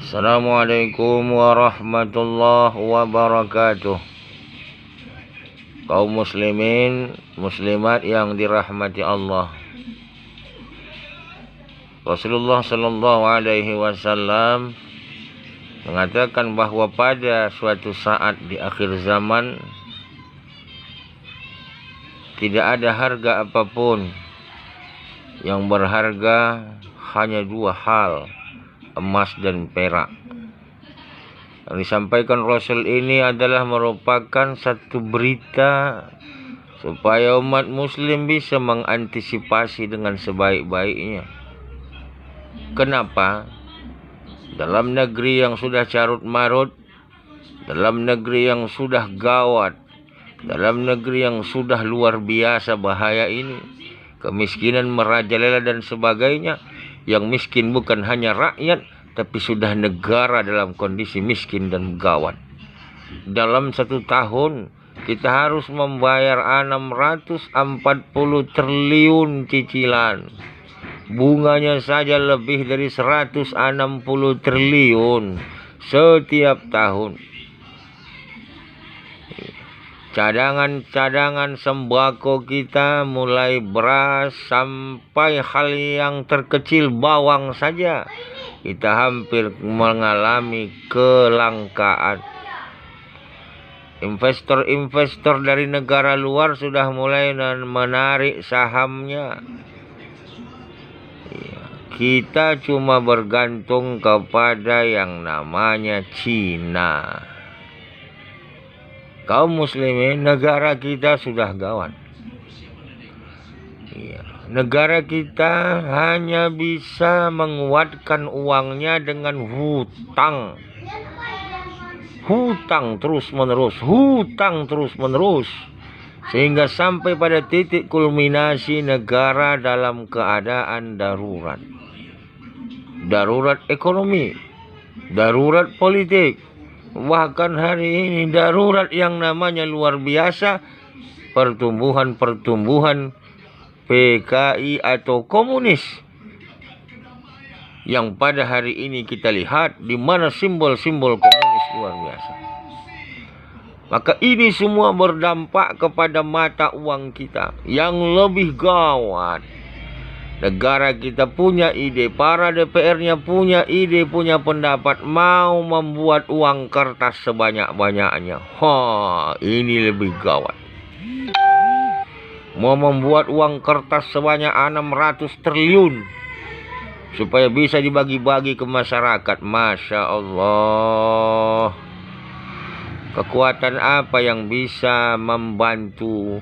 Assalamualaikum warahmatullahi wabarakatuh. Kaum muslimin, muslimat yang dirahmati Allah. Rasulullah sallallahu alaihi wasallam mengatakan bahwa pada suatu saat di akhir zaman tidak ada harga apapun yang berharga, hanya dua hal, emas dan perak. Yang disampaikan Rasul ini adalah merupakan satu berita supaya umat muslim bisa mengantisipasi dengan sebaik-baiknya. Kenapa? Dalam negeri yang sudah carut marut, dalam negeri yang sudah gawat, dalam negeri yang sudah luar biasa bahaya ini, kemiskinan merajalela dan sebagainya, yang miskin bukan hanya rakyat, tapi sudah negara dalam kondisi miskin dan gawat. Dalam satu tahun kita harus membayar 640 triliun cicilan. Bunganya saja lebih dari 160 triliun setiap tahun. Cadangan-cadangan sembako kita, mulai beras sampai hal yang terkecil bawang saja, kita hampir mengalami kelangkaan. Investor-investor dari negara luar sudah mulai menarik sahamnya. Kita cuma bergantung kepada yang namanya Cina. Kaum muslimin, negara kita sudah gawat. Negara kita hanya bisa menguatkan uangnya dengan hutang. Hutang terus-menerus, sehingga sampai pada titik kulminasi negara dalam keadaan darurat. Darurat ekonomi, darurat politik, bahkan hari ini darurat yang namanya luar biasa, pertumbuhan PKI atau komunis, yang pada hari ini kita lihat di mana simbol-simbol komunis luar biasa. Maka ini semua berdampak kepada mata uang kita yang lebih gawat. Negara kita punya ide, para DPR-nya punya ide, punya pendapat, mau membuat uang kertas sebanyak-banyaknya. Ini lebih gawat. Mau membuat uang kertas sebanyak 600 triliun supaya bisa dibagi-bagi ke masyarakat. Masya Allah. Kekuatan apa yang bisa membantu?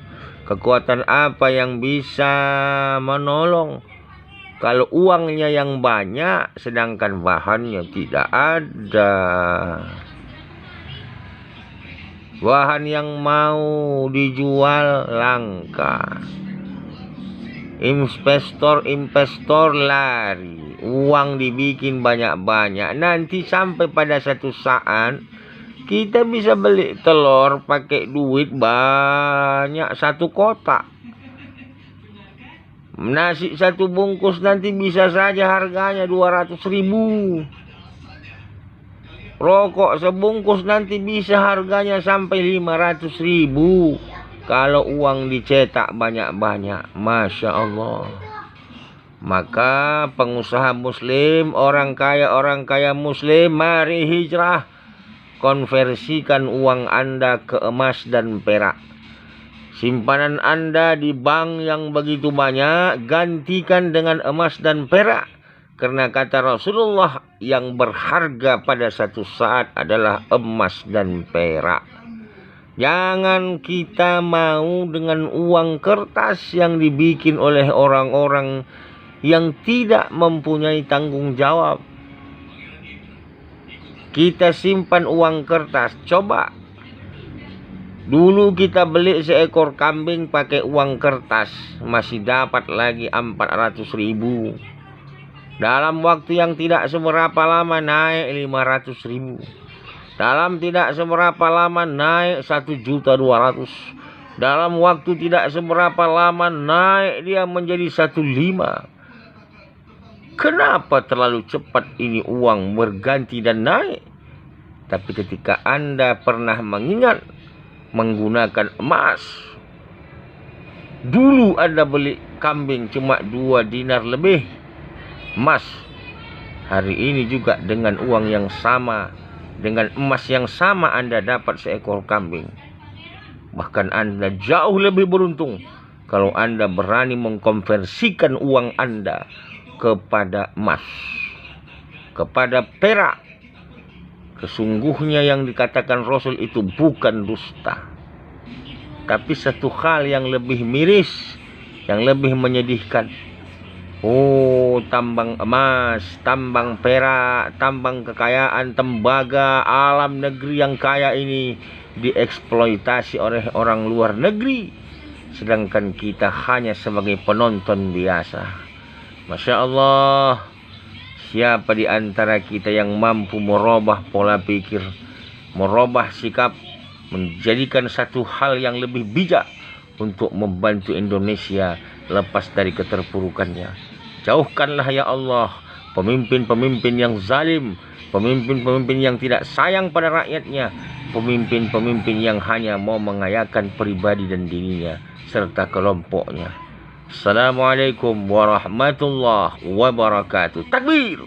Kekuatan apa yang bisa menolong? Kalau uangnya yang banyak sedangkan bahannya tidak ada. Bahan yang mau dijual langka. Investor lari. Uang dibikin banyak-banyak. Nanti sampai pada satu saat kita bisa beli telur pakai duit banyak satu kotak. Nasi satu bungkus nanti bisa saja harganya 200.000. Rokok sebungkus nanti bisa harganya sampai 500.000 kalau uang dicetak banyak-banyak. Masya Allah. Maka pengusaha muslim, orang kaya muslim, mari hijrah. Konversikan uang Anda ke emas dan perak. Simpanan Anda di bank yang begitu banyak, gantikan dengan emas dan perak. Karena kata Rasulullah, yang berharga pada satu saat adalah emas dan perak. Jangan kita mau dengan uang kertas yang dibikin oleh orang-orang yang tidak mempunyai tanggung jawab. Kita simpan uang kertas. Coba dulu kita beli seekor kambing pakai uang kertas, masih dapat lagi 400.000. Dalam waktu yang tidak seberapa lama naik 500.000. Dalam tidak seberapa lama naik 1.200.000. Dalam waktu tidak seberapa lama naik dia menjadi 1.500.000. Kenapa terlalu cepat ini uang berganti dan naik? Tapi ketika Anda pernah mengingat menggunakan emas, dulu Anda beli kambing cuma 2 dinar lebih emas. Hari ini juga dengan uang yang sama, dengan emas yang sama, Anda dapat seekor kambing. Bahkan Anda jauh lebih beruntung kalau Anda berani mengkonversikan uang Anda kepada emas, kepada perak. Sesungguhnya yang dikatakan Rasul itu bukan dusta, tapi satu hal yang lebih miris, yang lebih menyedihkan. Oh, tambang emas, tambang perak, tambang kekayaan, tembaga, alam negeri yang kaya ini dieksploitasi oleh orang luar negeri, sedangkan kita hanya sebagai penonton biasa. Masya Allah, siapa di antara kita yang mampu merubah pola pikir, merubah sikap, menjadikan satu hal yang lebih bijak untuk membantu Indonesia lepas dari keterpurukannya? Jauhkanlah ya Allah pemimpin-pemimpin yang zalim, pemimpin-pemimpin yang tidak sayang pada rakyatnya, pemimpin-pemimpin yang hanya mau mengayakan pribadi dan dirinya serta kelompoknya. Assalamualaikum warahmatullahi wabarakatuh. Takbir.